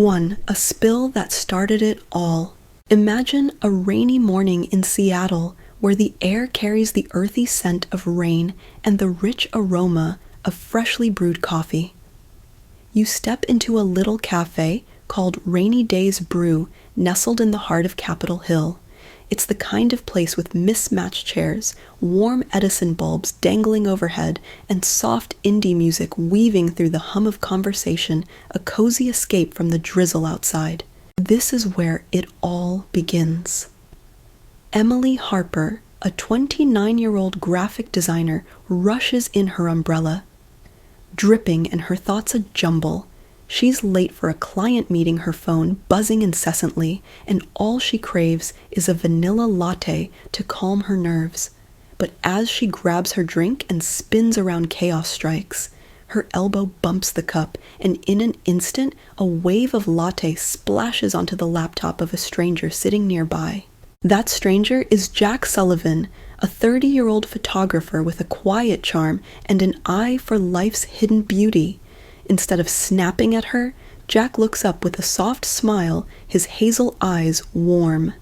1. A spill that started it all. Imagine a rainy morning in Seattle where the air carries the earthy scent of rain and the rich aroma of freshly brewed coffee. You step into a little café called Rainy Days Brew, nestled in the heart of Capitol Hill. It's the kind of place with mismatched chairs, warm Edison bulbs dangling overhead, and soft indie music weaving through the hum of conversation, a cozy escape from the drizzle outside. This is where it all begins. Emily Harper, a 29-year-old graphic designer, rushes in her umbrella. Dripping and her thoughts a jumble, she's late for a client meeting, her phone buzzing incessantly, and all she craves is a vanilla latte to calm her nerves. But as she grabs her drink and spins around, chaos strikes. Her elbow bumps the cup, and in an instant, a wave of latte splashes onto the laptop of a stranger sitting nearby. That stranger is Jack Sullivan, a 30-year-old photographer with a quiet charm and an eye for life's hidden beauty. Instead of snapping at her, Jack looks up with a soft smile, his hazel eyes warm.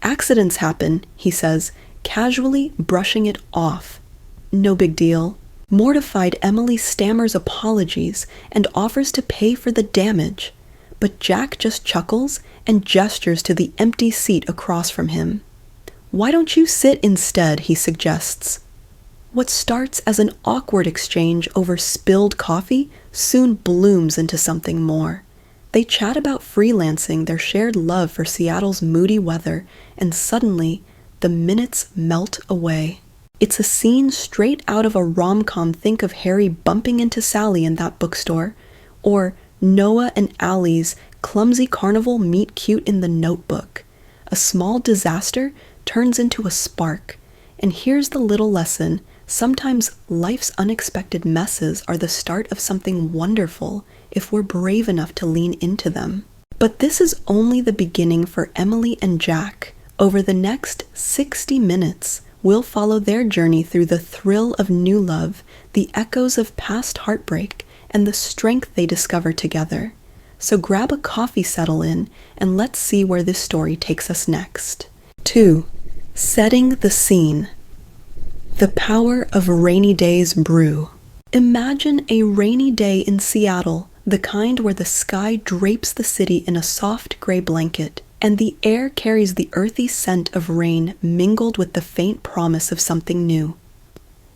"Accidents happen," he says, casually brushing it off. "No big deal." Mortified, Emily stammers apologies and offers to pay for the damage, but Jack just chuckles and gestures to the empty seat across from him. "Why don't you sit instead?" he suggests. What starts as an awkward exchange over spilled coffee soon blooms into something more. They chat about freelancing, their shared love for Seattle's moody weather, and suddenly, the minutes melt away. It's a scene straight out of a rom-com. Think of Harry bumping into Sally in that bookstore, or Noah and Allie's clumsy carnival meet cute in The Notebook. A small disaster turns into a spark. And here's the little lesson: sometimes life's unexpected messes are the start of something wonderful if we're brave enough to lean into them. But this is only the beginning for Emily and Jack. Over the next 60 minutes, we'll follow their journey through the thrill of new love, the echoes of past heartbreak, and the strength they discover together. So grab a coffee, settle in, and let's see where this story takes us next. 2. Setting the scene. The power of Rainy Days Brew. Imagine a rainy day in Seattle, the kind where the sky drapes the city in a soft gray blanket, and the air carries the earthy scent of rain mingled with the faint promise of something new.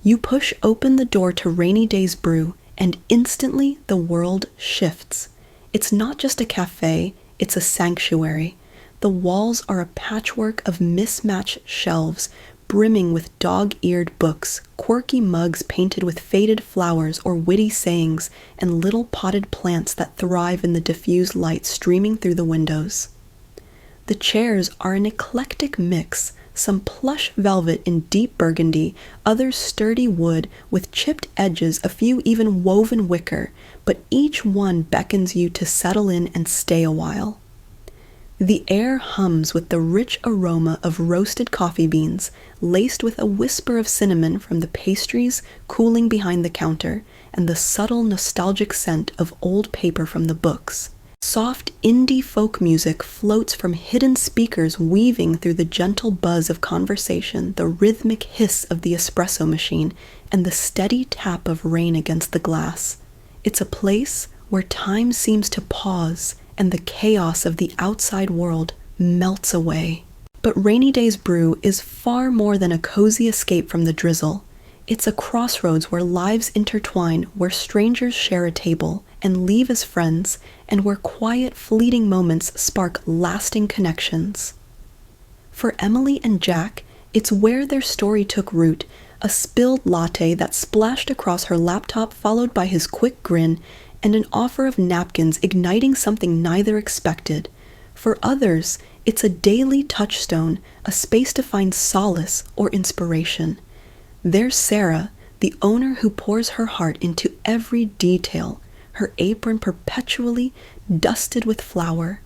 You push open the door to Rainy Days Brew, and instantly the world shifts. It's not just a cafe, it's a sanctuary. The walls are a patchwork of mismatched shelves, brimming with dog-eared books, quirky mugs painted with faded flowers or witty sayings, and little potted plants that thrive in the diffused light streaming through the windows. The chairs are an eclectic mix, some plush velvet in deep burgundy, others sturdy wood with chipped edges, a few even woven wicker, but each one beckons you to settle in and stay a while. The air hums with the rich aroma of roasted coffee beans, laced with a whisper of cinnamon from the pastries cooling behind the counter, and the subtle nostalgic scent of old paper from the books. Soft indie folk music floats from hidden speakers, weaving through the gentle buzz of conversation, the rhythmic hiss of the espresso machine, and the steady tap of rain against the glass. It's a place where time seems to pause and the chaos of the outside world melts away. But Rainy Days Brew is far more than a cozy escape from the drizzle. It's a crossroads where lives intertwine, where strangers share a table and leave as friends, and where quiet, fleeting moments spark lasting connections. For Emily and Jack, it's where their story took root, a spilled latte that splashed across her laptop, followed by his quick grin, and an offer of napkins igniting something neither expected. For others, it's a daily touchstone, a space to find solace or inspiration. There's Sarah, the owner who pours her heart into every detail, her apron perpetually dusted with flour,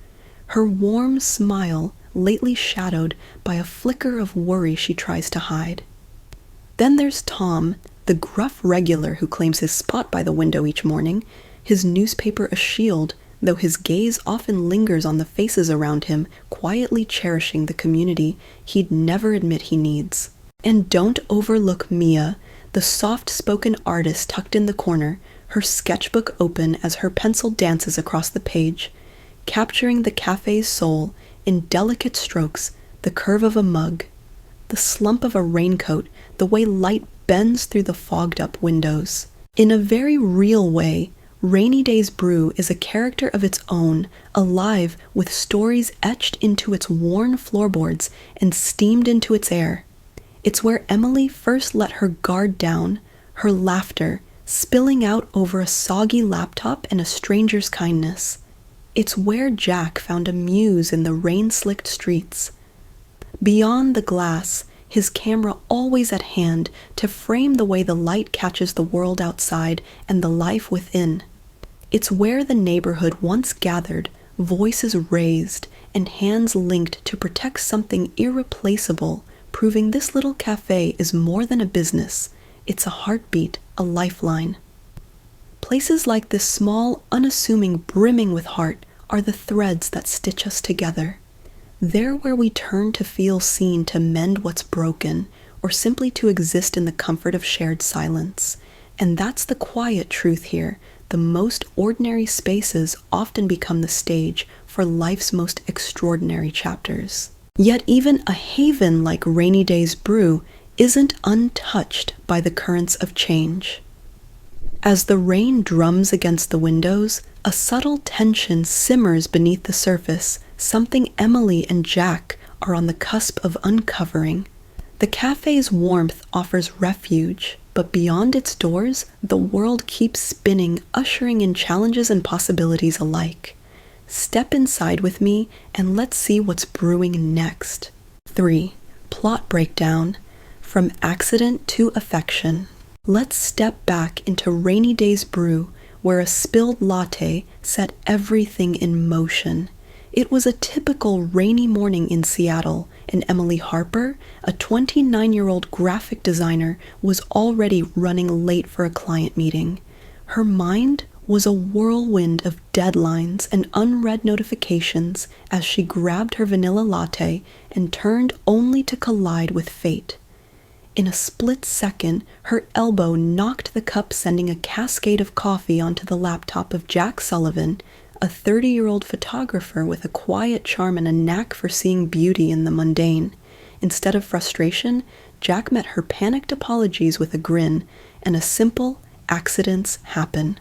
her warm smile lately shadowed by a flicker of worry she tries to hide. Then there's Tom, the gruff regular who claims his spot by the window each morning, his newspaper a shield, though his gaze often lingers on the faces around him, quietly cherishing the community he'd never admit he needs. And don't overlook Mia, the soft-spoken artist tucked in the corner, her sketchbook open as her pencil dances across the page, capturing the cafe's soul in delicate strokes, the curve of a mug, the slump of a raincoat, the way light bends through the fogged-up windows. In a very real way, Rainy Days Brew is a character of its own, alive with stories etched into its worn floorboards and steamed into its air. It's where Emily first let her guard down, her laughter spilling out over a soggy laptop and a stranger's kindness. It's where Jack found a muse in the rain-slicked streets. Beyond the glass, his camera always at hand to frame the way the light catches the world outside and the life within. It's where the neighborhood once gathered, voices raised, and hands linked to protect something irreplaceable, proving this little cafe is more than a business. It's a heartbeat, a lifeline. Places like this small, unassuming, brimming with heart are the threads that stitch us together. They're where we turn to feel seen, to mend what's broken, or simply to exist in the comfort of shared silence. And that's the quiet truth here. The most ordinary spaces often become the stage for life's most extraordinary chapters. Yet even a haven like Rainy Days Brew isn't untouched by the currents of change. As the rain drums against the windows, a subtle tension simmers beneath the surface, something Emily and Jack are on the cusp of uncovering. The cafe's warmth offers refuge, but beyond its doors, the world keeps spinning, ushering in challenges and possibilities alike. Step inside with me and let's see what's brewing next. 3. Plot breakdown. From accident to affection. Let's step back into Rainy Days Brew, where a spilled latte set everything in motion. It was a typical rainy morning in Seattle, and Emily Harper, a 29-year-old graphic designer, was already running late for a client meeting. Her mind was a whirlwind of deadlines and unread notifications as she grabbed her vanilla latte and turned only to collide with fate. In a split second, her elbow knocked the cup, sending a cascade of coffee onto the laptop of Jack Sullivan, a 30-year-old photographer with a quiet charm and a knack for seeing beauty in the mundane. Instead of frustration, Jack met her panicked apologies with a grin, and a simple "accidents happen."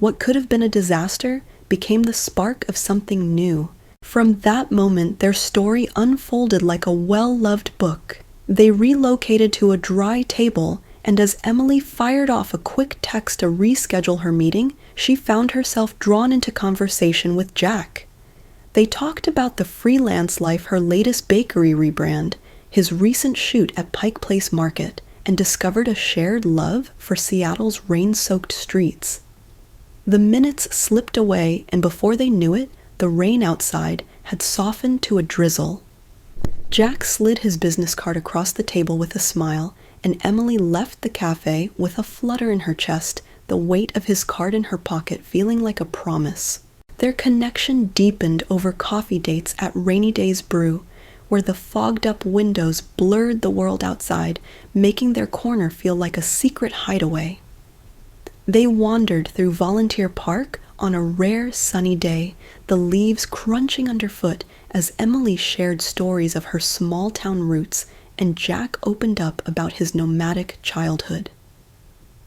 What could have been a disaster became the spark of something new. From that moment, their story unfolded like a well-loved book. They relocated to a dry table, and as Emily fired off a quick text to reschedule her meeting, she found herself drawn into conversation with Jack. They talked about the freelance life, her latest bakery rebrand, his recent shoot at Pike Place Market, and discovered a shared love for Seattle's rain-soaked streets. The minutes slipped away, and before they knew it, the rain outside had softened to a drizzle. Jack slid his business card across the table with a smile, and Emily left the cafe with a flutter in her chest, the weight of his card in her pocket feeling like a promise. Their connection deepened over coffee dates at Rainy Days Brew, where the fogged-up windows blurred the world outside, making their corner feel like a secret hideaway. They wandered through Volunteer Park on a rare sunny day, the leaves crunching underfoot as Emily shared stories of her small-town roots and Jack opened up about his nomadic childhood.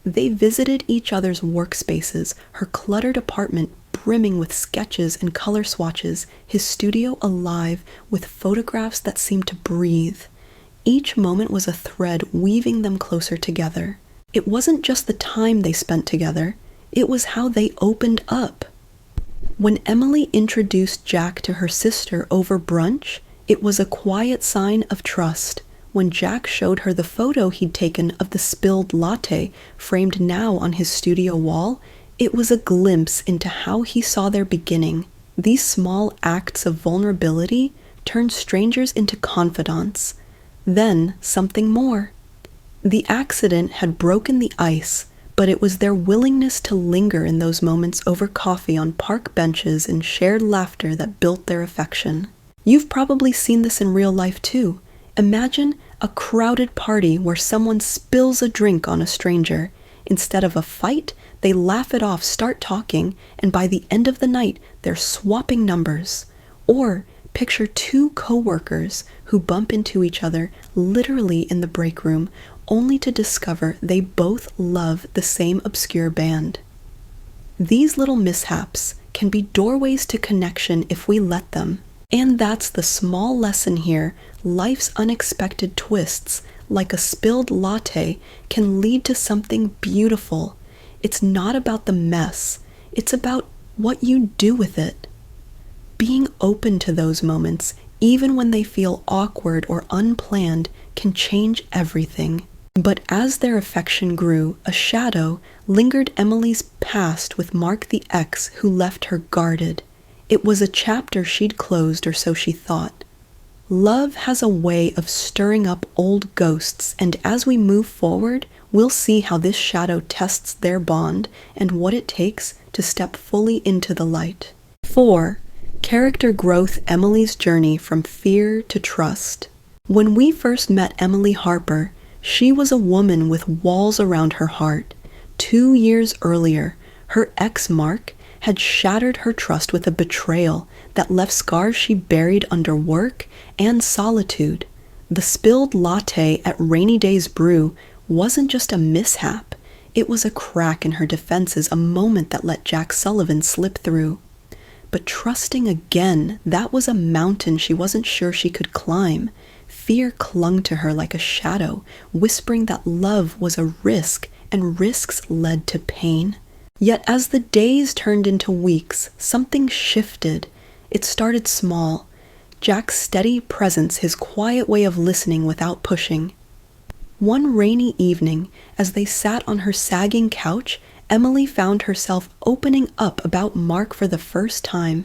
They visited each other's workspaces, her cluttered apartment brimming with sketches and color swatches, his studio alive with photographs that seemed to breathe. Each moment was a thread weaving them closer together. It wasn't just the time they spent together, it was how they opened up. When Emily introduced Jack to her sister over brunch, it was a quiet sign of trust. When Jack showed her the photo he'd taken of the spilled latte framed now on his studio wall, it was a glimpse into how he saw their beginning. These small acts of vulnerability turned strangers into confidants. Then something more. The accident had broken the ice, but it was their willingness to linger in those moments over coffee on park benches and shared laughter that built their affection. You've probably seen this in real life too. Imagine a crowded party where someone spills a drink on a stranger. Instead of a fight, they laugh it off, start talking, and by the end of the night, they're swapping numbers. Or picture two co-workers who bump into each other literally in the break room, only to discover they both love the same obscure band. These little mishaps can be doorways to connection if we let them. And that's the small lesson here. Life's unexpected twists, like a spilled latte, can lead to something beautiful. It's not about the mess. It's about what you do with it. Being open to those moments, even when they feel awkward or unplanned, can change everything. But as their affection grew, a shadow lingered Emily's past with Mark the ex who left her guarded. It was a chapter she'd closed, or so she thought. Love has a way of stirring up old ghosts, and as we move forward, we'll see how this shadow tests their bond and what it takes to step fully into the light. 4. Character growth: Emily's journey from fear to trust. When we first met Emily Harper, she was a woman with walls around her heart. 2 years earlier, her ex Mark had shattered her trust with a betrayal that left scars she buried under work and solitude. The spilled latte at Rainy Days Brew wasn't just a mishap. It was a crack in her defenses, a moment that let Sullivan slip through. But trusting again, that was a mountain she wasn't sure she could climb. Fear clung to her like a shadow, whispering that love was a risk, and risks led to pain. Yet as the days turned into weeks, something shifted. It started small. Jack's steady presence, his quiet way of listening without pushing. One rainy evening, as they sat on her sagging couch, Emily found herself opening up about Mark for the first time.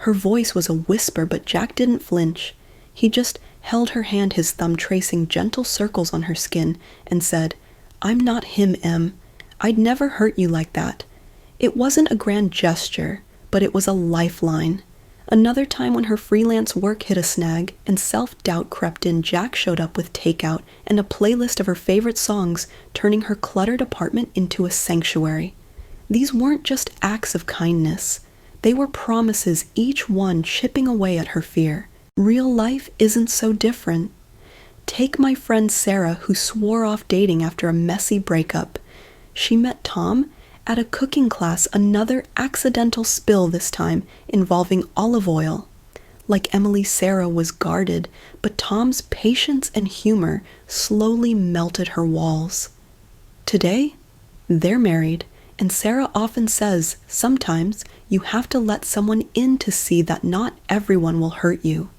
Her voice was a whisper, but Jack didn't flinch. He just held her hand, his thumb tracing gentle circles on her skin, and said, "I'm not him, Em. I'd never hurt you like that." It wasn't a grand gesture, but it was a lifeline. Another time when her freelance work hit a snag and self-doubt crept in, Jack showed up with takeout and a playlist of her favorite songs, turning her cluttered apartment into a sanctuary. These weren't just acts of kindness. They were promises, each one chipping away at her fear. Real life isn't so different. Take my friend Sarah, who swore off dating after a messy breakup. She met Tom at a cooking class, another accidental spill this time involving olive oil. Like Emily, Sarah was guarded, but Tom's patience and humor slowly melted her walls. Today, they're married, and Sarah often says, sometimes you have to let someone in to see that not everyone will hurt you.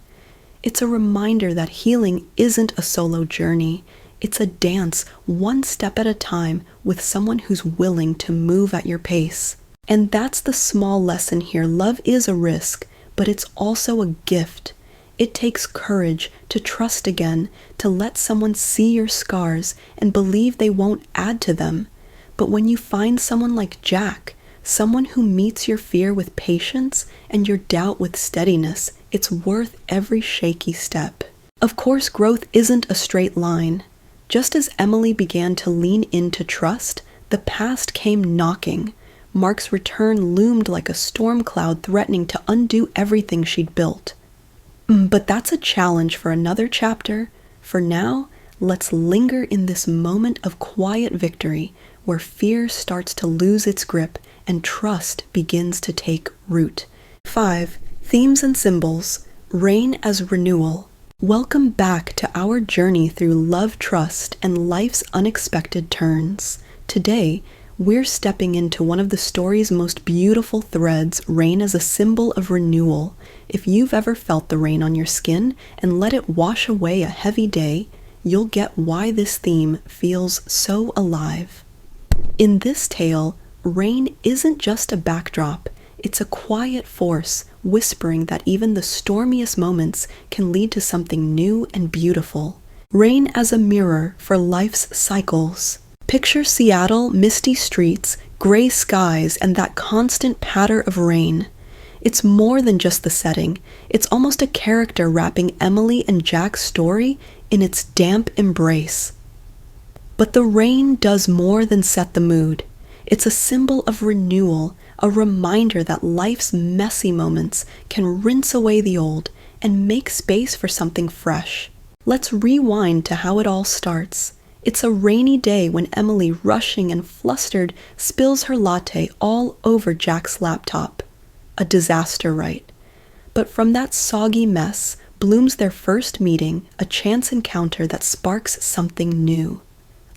It's a reminder that healing isn't a solo journey. It's a dance, one step at a time, with someone who's willing to move at your pace. And that's the small lesson here. Love is a risk, but it's also a gift. It takes courage to trust again, to let someone see your scars and believe they won't add to them. But when you find someone like Jack, someone who meets your fear with patience and your doubt with steadiness, it's worth every shaky step. Of course, growth isn't a straight line. Just as Emily began to lean into trust, the past came knocking. Mark's return loomed like a storm cloud, threatening to undo everything she'd built. But that's a challenge for another chapter. For now, let's linger in this moment of quiet victory, where fear starts to lose its grip and trust begins to take root. 5. Themes and symbols. Rain as renewal. Welcome back to our journey through love, trust, and life's unexpected turns. Today, we're stepping into one of the story's most beautiful threads, rain as a symbol of renewal. If you've ever felt the rain on your skin and let it wash away a heavy day, you'll get why this theme feels so alive. In this tale, rain isn't just a backdrop. It's a quiet force, whispering that even the stormiest moments can lead to something new and beautiful. Rain as a mirror for life's cycles. Picture Seattle, misty streets, gray skies, and that constant patter of rain. It's more than just the setting. It's almost a character wrapping Emily and Jack's story in its damp embrace. But the rain does more than set the mood. It's a symbol of renewal, a reminder that life's messy moments can rinse away the old and make space for something fresh. Let's rewind to how it all starts. It's a rainy day when Emily, rushing and flustered, spills her latte all over Jack's laptop. A disaster, right? But from that soggy mess blooms their first meeting, a chance encounter that sparks something new.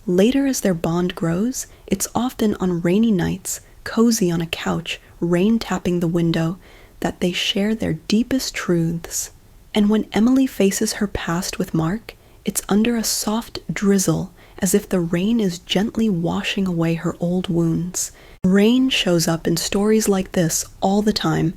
Later, as their bond grows, it's often on rainy nights, cozy on a couch, rain tapping the window, that they share their deepest truths. And when Emily faces her past with Mark, it's under a soft drizzle, as if the rain is gently washing away her old wounds. Rain shows up in stories like this all the time.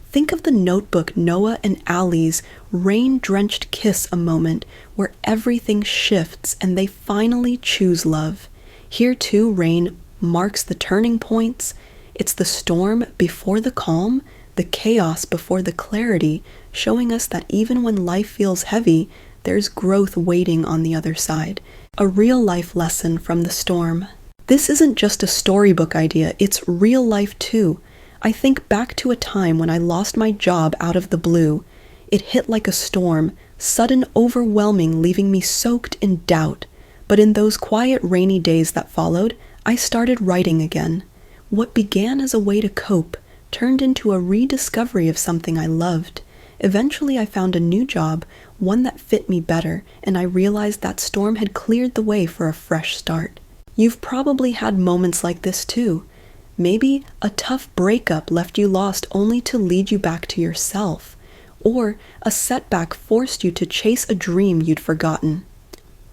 Think of the Notebook Noah and Allie's rain-drenched kiss, a moment where everything shifts and they finally choose love. Here too, rain marks the turning points. It's the storm before the calm, the chaos before the clarity, showing us that even when life feels heavy, there's growth waiting on the other side. A real-life lesson from the storm. This isn't just a storybook idea, it's real life too. I think back to a time when I lost my job out of the blue. It hit like a storm, sudden, overwhelming, leaving me soaked in doubt. But in those quiet, rainy days that followed, I started writing again. What began as a way to cope turned into a rediscovery of something I loved. Eventually, I found a new job, one that fit me better, and I realized that storm had cleared the way for a fresh start. You've probably had moments like this too. Maybe a tough breakup left you lost only to lead you back to yourself, or a setback forced you to chase a dream you'd forgotten.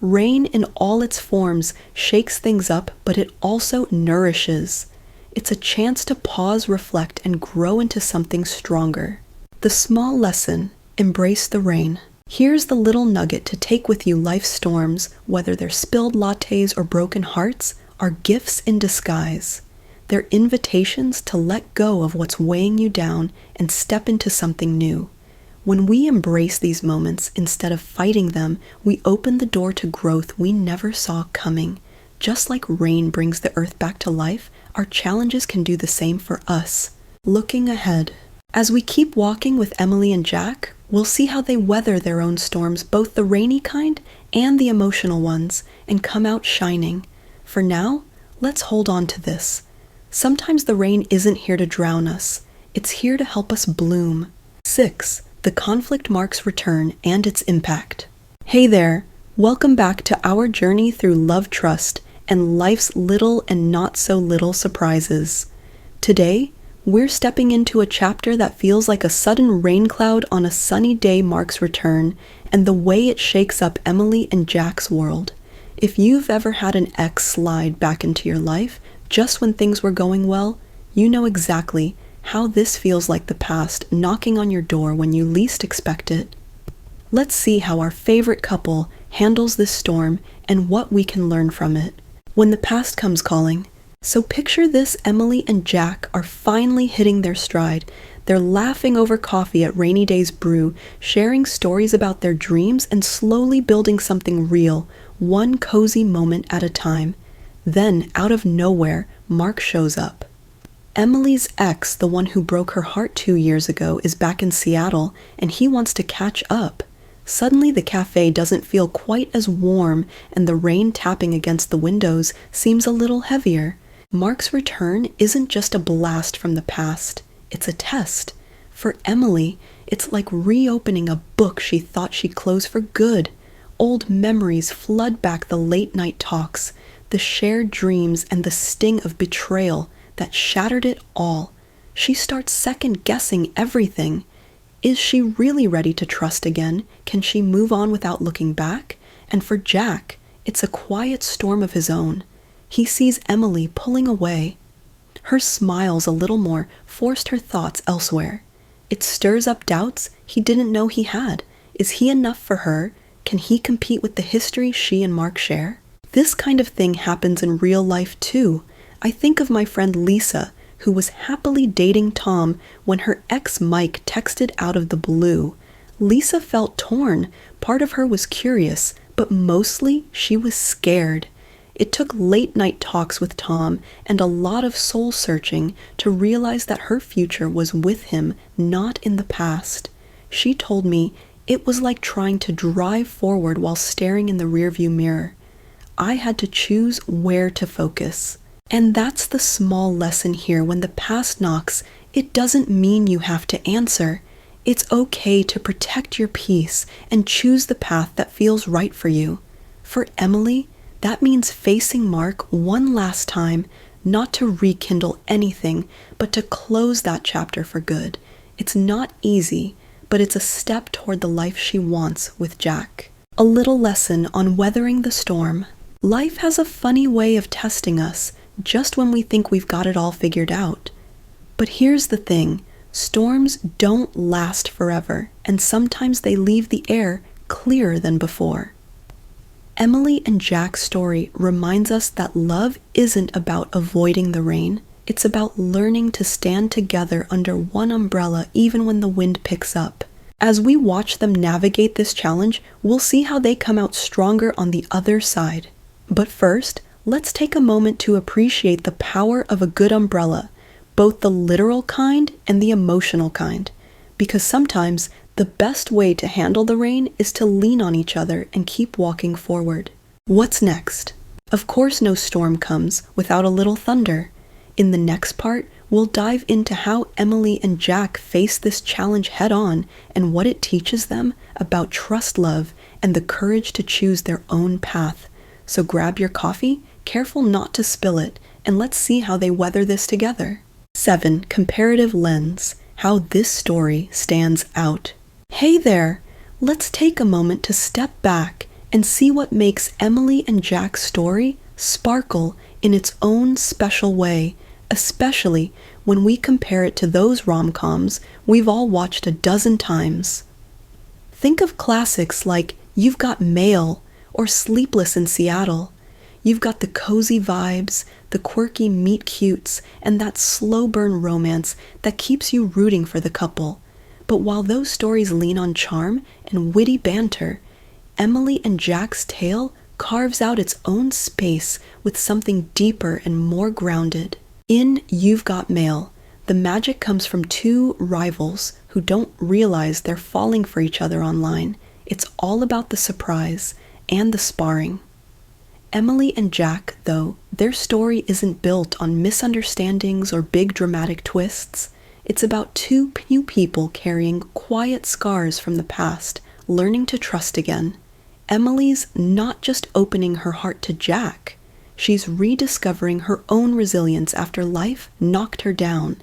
Rain in all its forms shakes things up, but it also nourishes. It's a chance to pause, reflect, and grow into something stronger. The small lesson: embrace the rain. Here's the little nugget to take with you: life's storms, whether they're spilled lattes or broken hearts, are gifts in disguise. They're invitations to let go of what's weighing you down and step into something new. When we embrace these moments instead of fighting them, we open the door to growth we never saw coming. Just like rain brings the earth back to life, our challenges can do the same for us. Looking ahead. As we keep walking with Emily and Jack, we'll see how they weather their own storms, both the rainy kind and the emotional ones, and come out shining. For now, let's hold on to this. Sometimes the rain isn't here to drown us. It's here to help us bloom. 6. The conflict marks return and its impact. Hey there, welcome back to our journey through love, trust, and life's little and not so little surprises. Today, we're stepping into a chapter that feels like a sudden rain cloud on a sunny day marks return, and the way it shakes up Emily and Jack's world. If you've ever had an ex slide back into your life just when things were going well, you know exactly how this feels like the past knocking on your door when you least expect it. Let's see how our favorite couple handles this storm and what we can learn from it when the past comes calling. So picture this: Emily and Jack are finally hitting their stride. They're laughing over coffee at Rainy Days Brew, sharing stories about their dreams and slowly building something real, one cozy moment at a time. Then, out of nowhere, Mark shows up. Emily's ex, the one who broke her heart 2 years ago, is back in Seattle, and he wants to catch up. Suddenly, the café doesn't feel quite as warm, and the rain tapping against the windows seems a little heavier. Mark's return isn't just a blast from the past, it's a test. For Emily, it's like reopening a book she thought she'd close for good. Old memories flood back: the late-night talks, the shared dreams, and the sting of betrayal that shattered it all. She starts second-guessing everything. Is she really ready to trust again? Can she move on without looking back? And for Jack, it's a quiet storm of his own. He sees Emily pulling away. Her smiles a little more forced her thoughts elsewhere. It stirs up doubts he didn't know he had. Is he enough for her? Can he compete with the history she and Mark share? This kind of thing happens in real life too. I think of my friend Lisa, who was happily dating Tom when her ex Mike texted out of the blue. Lisa felt torn. Part of her was curious, but mostly she was scared. It took late-night talks with Tom and a lot of soul-searching to realize that her future was with him, not in the past. She told me it was like trying to drive forward while staring in the rearview mirror. I had to choose where to focus. And that's the small lesson here. When the past knocks, it doesn't mean you have to answer. It's okay to protect your peace and choose the path that feels right for you. For Emily, that means facing Mark one last time, not to rekindle anything, but to close that chapter for good. It's not easy, but it's a step toward the life she wants with Jack. A little lesson on weathering the storm. Life has a funny way of testing us, just when we think we've got it all figured out. But here's the thing, storms don't last forever, and sometimes they leave the air clearer than before. Emily and Jack's story reminds us that love isn't about avoiding the rain. It's about learning to stand together under one umbrella even when the wind picks up. As we watch them navigate this challenge, we'll see how they come out stronger on the other side. But first, let's take a moment to appreciate the power of a good umbrella, both the literal kind and the emotional kind, because sometimes the best way to handle the rain is to lean on each other and keep walking forward. What's next? Of course, no storm comes without a little thunder. In the next part, we'll dive into how Emily and Jack face this challenge head on and what it teaches them about trust, love, and the courage to choose their own path. So grab your coffee, careful not to spill it, and let's see how they weather this together. 7. Comparative lens. How this story stands out. Hey there! Let's take a moment to step back and see what makes Emily and Jack's story sparkle in its own special way, especially when we compare it to those rom-coms we've all watched a dozen times. Think of classics like You've Got Mail or Sleepless in Seattle. You've got the cozy vibes, the quirky meet-cutes, and that slow-burn romance that keeps you rooting for the couple. But while those stories lean on charm and witty banter, Emily and Jack's tale carves out its own space with something deeper and more grounded. In You've Got Mail, the magic comes from two rivals who don't realize they're falling for each other online. It's all about the surprise and the sparring. Emily and Jack, though, their story isn't built on misunderstandings or big dramatic twists. It's about two new people carrying quiet scars from the past, learning to trust again. Emily's not just opening her heart to Jack. She's rediscovering her own resilience after life knocked her down.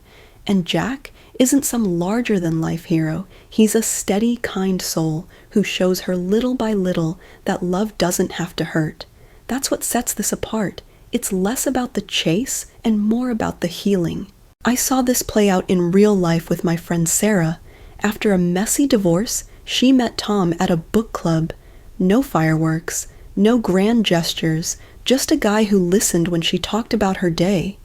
And Jack isn't some larger-than-life hero. He's a steady, kind soul who shows her little by little that love doesn't have to hurt. That's what sets this apart. It's less about the chase and more about the healing. I saw this play out in real life with my friend Sarah. After a messy divorce, she met Tom at a book club. No fireworks, no grand gestures, just a guy who listened when she talked about her day.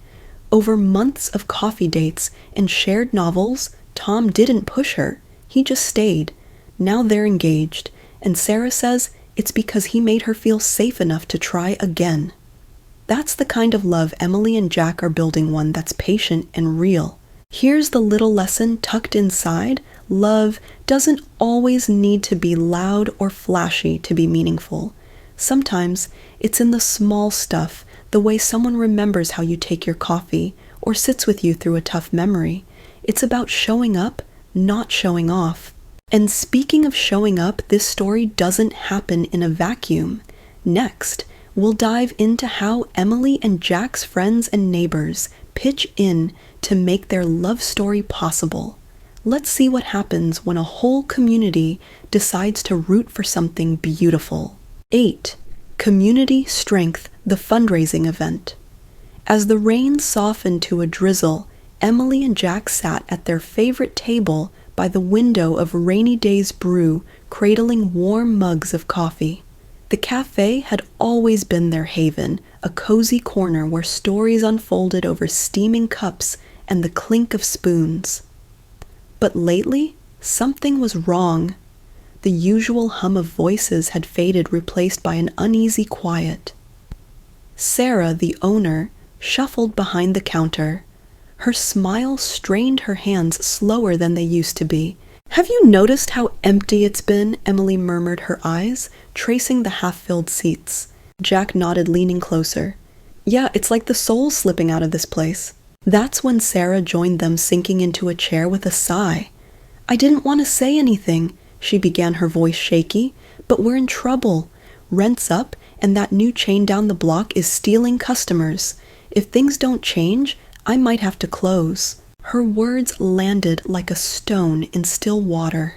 Over months of coffee dates and shared novels, Tom didn't push her. He just stayed. Now they're engaged, and Sarah says it's because he made her feel safe enough to try again. That's the kind of love Emily and Jack are building, one that's patient and real. Here's the little lesson tucked inside. Love doesn't always need to be loud or flashy to be meaningful. Sometimes it's in the small stuff, the way someone remembers how you take your coffee or sits with you through a tough memory. It's about showing up, not showing off. And speaking of showing up, this story doesn't happen in a vacuum. Next, we'll dive into how Emily and Jack's friends and neighbors pitch in to make their love story possible. Let's see what happens when a whole community decides to root for something beautiful. 8. Community Strength, the fundraising event. As the rain softened to a drizzle, Emily and Jack sat at their favorite table by the window of Rainy Days Brew, cradling warm mugs of coffee. The cafe had always been their haven, a cozy corner where stories unfolded over steaming cups and the clink of spoons. But lately, something was wrong. The usual hum of voices had faded, replaced by an uneasy quiet. Sarah, the owner, shuffled behind the counter. Her smile strained her hands slower than they used to be. "Have you noticed how empty it's been?" Emily murmured, her eyes tracing the half-filled seats. Jack nodded, leaning closer. "Yeah, it's like the soul's slipping out of this place." That's when Sarah joined them, sinking into a chair with a sigh. "I didn't want to say anything," she began, her voice shaky, "but we're in trouble. Rent's up, and that new chain down the block is stealing customers. If things don't change, I might have to close." Her words landed like a stone in still water.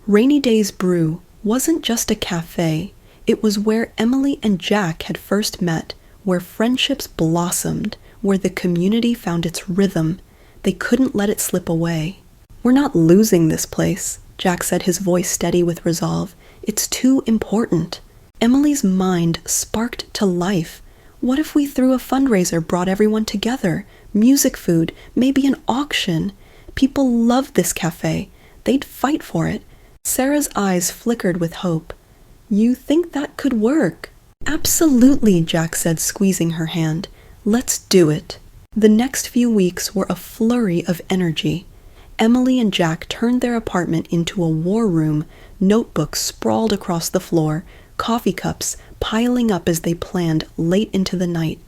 Rainy Days Brew wasn't just a cafe. It was where Emily and Jack had first met, where friendships blossomed, where the community found its rhythm. They couldn't let it slip away. "We're not losing this place," Jack said, his voice steady with resolve. "It's too important." Emily's mind sparked to life. What if we threw a fundraiser, brought everyone together? Music, food, maybe an auction. People love this cafe. They'd fight for it. Sarah's eyes flickered with hope. "You think that could work?" "Absolutely," Jack said, squeezing her hand. "Let's do it." The next few weeks were a flurry of energy. Emily and Jack turned their apartment into a war room, notebooks sprawled across the floor, coffee cups piling up as they planned late into the night.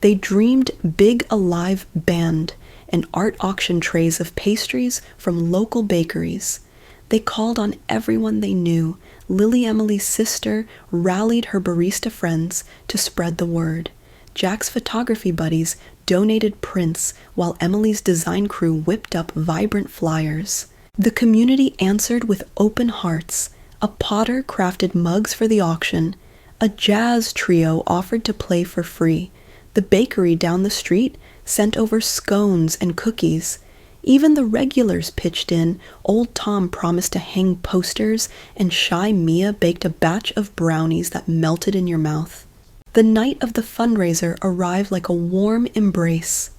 They dreamed big, alive band and art auction trays of pastries from local bakeries. They called on everyone they knew. Lily, Emily's sister, rallied her barista friends to spread the word. Jack's photography buddies donated prints, while Emily's design crew whipped up vibrant flyers. The community answered with open hearts. A potter crafted mugs for the auction. A jazz trio offered to play for free. The bakery down the street sent over scones and cookies. Even the regulars pitched in. Old Tom promised to hang posters, and Shy Mia baked a batch of brownies that melted in your mouth. The night of the fundraiser arrived like a warm embrace.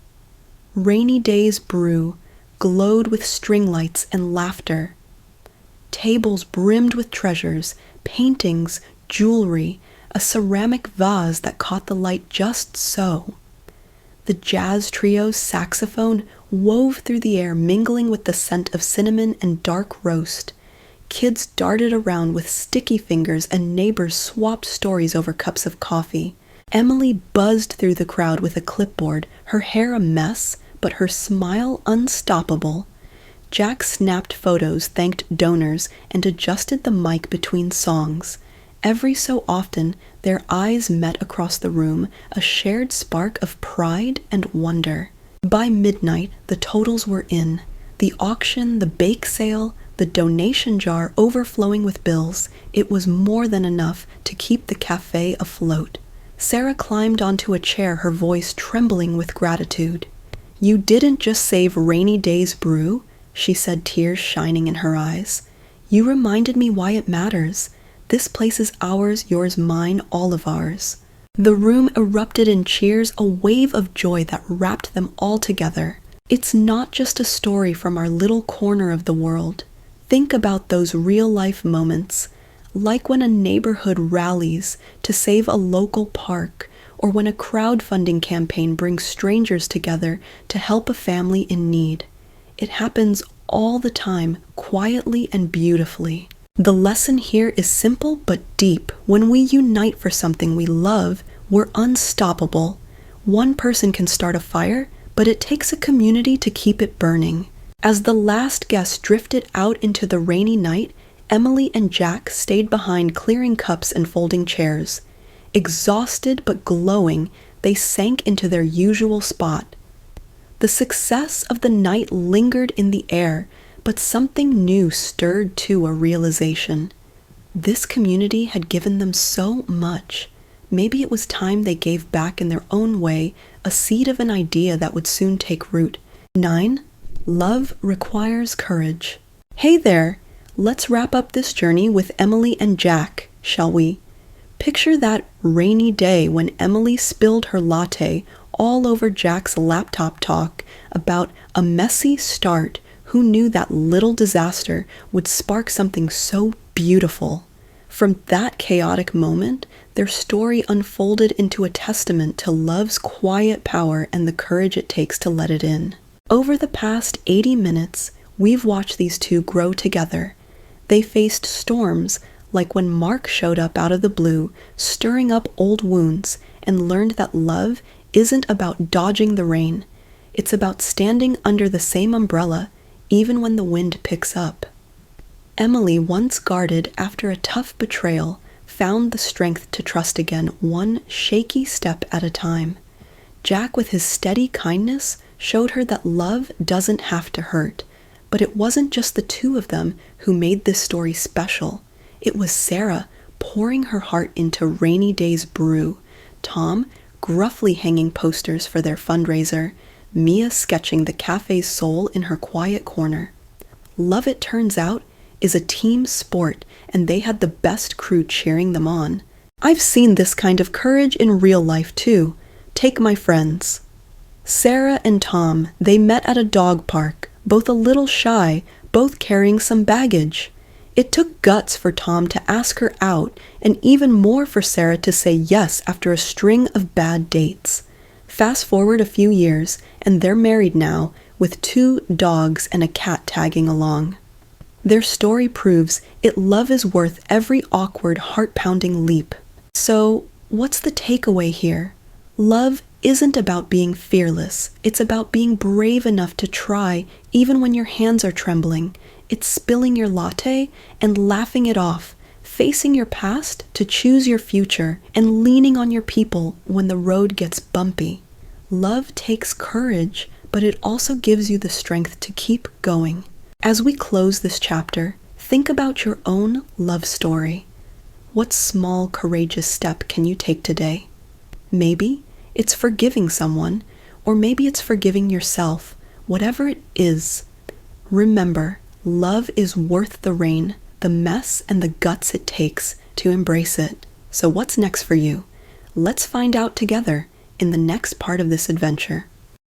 Rainy Days Brew glowed with string lights and laughter. Tables brimmed with treasures, paintings, jewelry, a ceramic vase that caught the light just so. The jazz trio's saxophone wove through the air, mingling with the scent of cinnamon and dark roast. Kids darted around with sticky fingers, and neighbors swapped stories over cups of coffee. Emily buzzed through the crowd with a clipboard, her hair a mess, but her smile unstoppable. Jack snapped photos, thanked donors, and adjusted the mic between songs. Every so often, their eyes met across the room, a shared spark of pride and wonder. By midnight, the totals were in. The auction, the bake sale, the donation jar overflowing with bills. It was more than enough to keep the cafe afloat. Sarah climbed onto a chair, her voice trembling with gratitude. "You didn't just save Rainy Days Brew," she said, tears shining in her eyes. "You reminded me why it matters. This place is ours, yours, mine, all of ours." The room erupted in cheers, a wave of joy that wrapped them all together. It's not just a story from our little corner of the world. Think about those real-life moments, like when a neighborhood rallies to save a local park, or when a crowdfunding campaign brings strangers together to help a family in need. It happens all the time, quietly and beautifully. The lesson here is simple but deep. When we unite for something we love, we're unstoppable. One person can start a fire, but it takes a community to keep it burning. As the last guest drifted out into the rainy night, Emily and Jack stayed behind, clearing cups and folding chairs. Exhausted but glowing, they sank into their usual spot. The success of the night lingered in the air, but something new stirred to a realization. This community had given them so much. Maybe it was time they gave back in their own way, a seed of an idea that would soon take root. 9. Love requires courage. Hey there! Let's wrap up this journey with Emily and Jack, shall we? Picture that rainy day when Emily spilled her latte all over Jack's laptop talk about a messy start. Who knew that little disaster would spark something so beautiful? From that chaotic moment, their story unfolded into a testament to love's quiet power and the courage it takes to let it in. Over the past 80 minutes, we've watched these two grow together. They faced storms, like when Mark showed up out of the blue, stirring up old wounds, and learned that love isn't about dodging the rain. It's about standing under the same umbrella, even when the wind picks up. Emily, once guarded after a tough betrayal, found the strength to trust again, one shaky step at a time. Jack, with his steady kindness, showed her that love doesn't have to hurt. But it wasn't just the two of them who made this story special. It was Sarah pouring her heart into Rainy Days Brew, Tom gruffly hanging posters for their fundraiser, Mia sketching the cafe's soul in her quiet corner. Love, it turns out, is a team sport, and they had the best crew cheering them on. I've seen this kind of courage in real life too. Take my friends. Sarah and Tom, they met at a dog park, both a little shy, both carrying some baggage. It took guts for Tom to ask her out, and even more for Sarah to say yes after a string of bad dates. Fast forward a few years, and they're married now, with 2 dogs and a cat tagging along. Their story proves love is worth every awkward, heart-pounding leap. So, what's the takeaway here? Love isn't about being fearless. It's about being brave enough to try, even when your hands are trembling. It's spilling your latte and laughing it off, facing your past to choose your future, and leaning on your people when the road gets bumpy. Love takes courage, but it also gives you the strength to keep going. As we close this chapter, think about your own love story. What small, courageous step can you take today? Maybe it's forgiving someone, or maybe it's forgiving yourself. Whatever it is, remember, love is worth the rain, the mess, and the guts it takes to embrace it. So what's next for you? Let's find out together in the next part of this adventure.